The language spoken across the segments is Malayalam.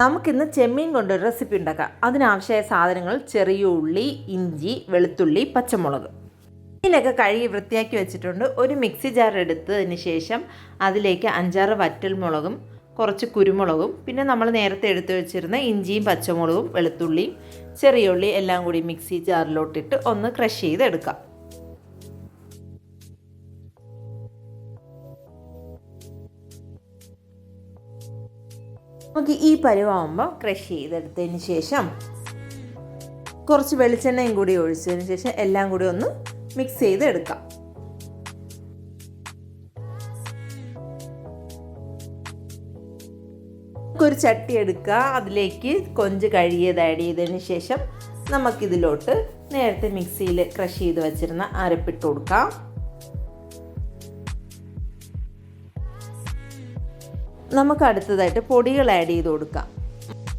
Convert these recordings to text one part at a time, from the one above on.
നമുക്കിന്ന് ചെമ്മീൻ കൊണ്ടൊരു റെസിപ്പി ഉണ്ടാക്കാം. അതിനാവശ്യമായ സാധനങ്ങൾ ചെറിയ ഉള്ളി, ഇഞ്ചി, വെളുത്തുള്ളി, പച്ചമുളക്. മീനൊക്കെ കഴുകി വൃത്തിയാക്കി വെച്ചിട്ടുണ്ട്. ഒരു മിക്സി ജാർ എടുത്തതിന് ശേഷം അതിലേക്ക് 5-6 വറ്റൽമുളകും കുറച്ച് കുരുമുളകും പിന്നെ നമ്മൾ നേരത്തെ എടുത്തു വെച്ചിരുന്ന ഇഞ്ചിയും പച്ചമുളകും വെളുത്തുള്ളിയും ചെറിയ ഉള്ളി എല്ലാം കൂടി മിക്സി ജാറിലോട്ടിട്ട് ഒന്ന് ക്രഷ് ചെയ്തെടുക്കാം. നമുക്ക് ഈ പരുവാകുമ്പോൾ ക്രഷ് ചെയ്തെടുത്തതിന് ശേഷം കുറച്ച് വെളിച്ചെണ്ണയും കൂടി ഒഴിച്ചതിന് ശേഷം എല്ലാം കൂടി ഒന്ന് മിക്സ് ചെയ്തെടുക്കാം. നമുക്കൊരു ചട്ടി എടുക്കുക, അതിലേക്ക് കൊഞ്ച് കഴുകിയത് ആഡ് ചെയ്തതിന് ശേഷം നമുക്കിതിലോട്ട് നേരത്തെ മിക്സിയിൽ ക്രഷ് ചെയ്ത് വെച്ചിരുന്ന അരപ്പിട്ട് കൊടുക്കാം. നമുക്ക് അടുത്തതായിട്ട് പൊടികൾ ആഡ് ചെയ്ത് കൊടുക്കാം.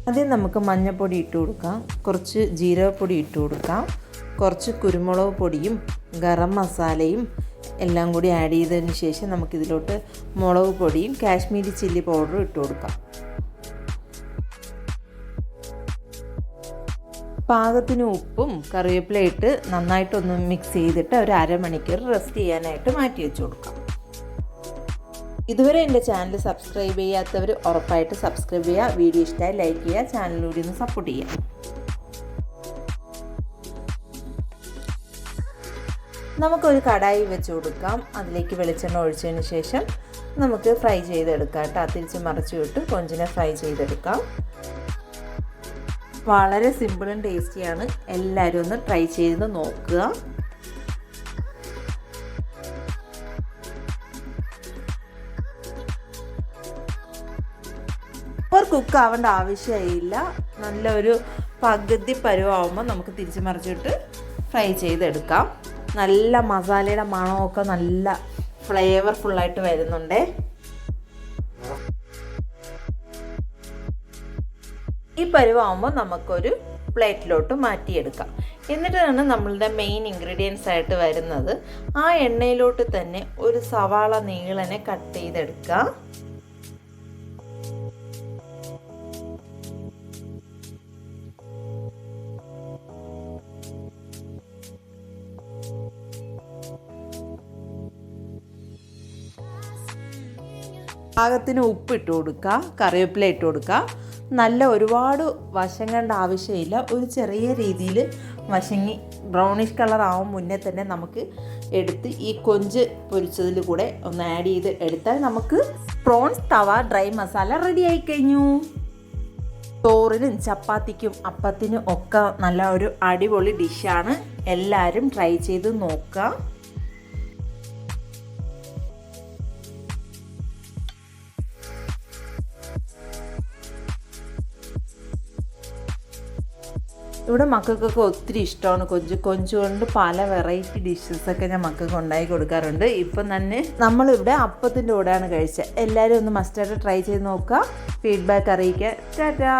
ആദ്യം നമുക്ക് മഞ്ഞൾപ്പൊടി ഇട്ട് കൊടുക്കാം, കുറച്ച് ജീരകപ്പൊടി ഇട്ട് കൊടുക്കാം, കുറച്ച് കുരുമുളക് പൊടിയും ഗരം മസാലയും എല്ലാം കൂടി ആഡ് ചെയ്തതിന് ശേഷം നമുക്കിതിലോട്ട് മുളക് പൊടിയും കാശ്മീരി ചില്ലി പൗഡറും ഇട്ട് കൊടുക്കാം. പാകത്തിന് ഉപ്പും കറിവേപ്പില ഇട്ട് നന്നായിട്ടൊന്ന് മിക്സ് ചെയ്തിട്ട് ഒരു അരമണിക്കൂർ റെസ്റ്റ് ചെയ്യാനായിട്ട് മാറ്റി വെച്ച് കൊടുക്കാം. ഇതുവരെ എൻ്റെ ചാനൽ സബ്സ്ക്രൈബ് ചെയ്യാത്തവർ ഉറപ്പായിട്ട് സബ്സ്ക്രൈബ് ചെയ്യുക. വീഡിയോ ഇഷ്ടമായി ലൈക്ക് ചെയ്യുക, ചാനലിലൂടെ ഒന്ന് സപ്പോർട്ട് ചെയ്യുക. നമുക്കൊരു കടായി വെച്ച് കൊടുക്കാം. അതിലേക്ക് വെളിച്ചെണ്ണ ഒഴിച്ചതിന് ശേഷം നമുക്ക് ഫ്രൈ ചെയ്തെടുക്കാം കേട്ടോ. തിരിച്ച് മറിച്ച് വിട്ട് കൊഞ്ചിനെ ഫ്രൈ ചെയ്തെടുക്കാം. വളരെ സിമ്പിളും ടേസ്റ്റിയാണ്. എല്ലാവരും ഒന്ന് ട്രൈ ചെയ്ത് നോക്കുക. കുക്ക് ആവേണ്ട ആവശ്യമില്ല. നല്ലൊരു പകുതി പരുവാകുമ്പോൾ നമുക്ക് തിരിച്ച് മറിച്ചിട്ട് ഫ്രൈ ചെയ്തെടുക്കാം. നല്ല മസാലയുടെ മണമൊക്കെ നല്ല ഫ്ലേവർഫുള്ളായിട്ട് വരുന്നുണ്ട്. ഈ പരുവാകുമ്പോൾ നമുക്കൊരു പ്ലേറ്റിലോട്ട് മാറ്റിയെടുക്കാം. എന്നിട്ടാണ് നമ്മളുടെ മെയിൻ ഇൻഗ്രീഡിയൻസ് ആയിട്ട് വരുന്നത്. ആ എണ്ണയിലോട്ട് തന്നെ ഒരു സവാള നീളനെ കട്ട് ചെയ്തെടുക്കുക. പാകത്തിന് ഉപ്പ് ഇട്ട് കൊടുക്കുക, കറിവേപ്പില ഇട്ട് കൊടുക്കുക. നല്ല ഒരുപാട് വശം കണ്ട ആവശ്യമില്ല. ഒരു ചെറിയ രീതിയിൽ വശങ്ങി ബ്രൗണിഷ് കളർ ആവും മുന്നേ തന്നെ നമുക്ക് എടുത്ത് ഈ കൊഞ്ച് പൊരിച്ചതിൽ കൂടെ ഒന്ന് ആഡ് ചെയ്ത് എടുത്താൽ നമുക്ക് പ്രോൺസ് തവ ഡ്രൈ മസാല റെഡി ആയി കഴിഞ്ഞു. ചോറിനും ചപ്പാത്തിക്കും അപ്പത്തിനും ഒക്കെ നല്ല ഒരു അടിപൊളി ഡിഷാണ്. എല്ലാവരും ട്രൈ ചെയ്ത് നോക്കുക. ഇവിടെ മക്കൾക്കൊക്കെ ഒത്തിരി ഇഷ്ടമാണ് കൊഞ്ച് കൊണ്ട് പല വെറൈറ്റി ഡിഷസൊക്കെ ഞാൻ മക്കൾക്ക് ഉണ്ടാക്കി കൊടുക്കാറുണ്ട്. ഇപ്പം തന്നെ നമ്മളിവിടെ അപ്പത്തിൻ്റെ കൂടെയാണ് കഴിച്ചത്. എല്ലാവരും ഒന്ന് മസ്റ്റായിട്ട് ട്രൈ ചെയ്ത് നോക്കുക. ഫീഡ്ബാക്ക് അറിയിക്കുക. ടാറ്റാ.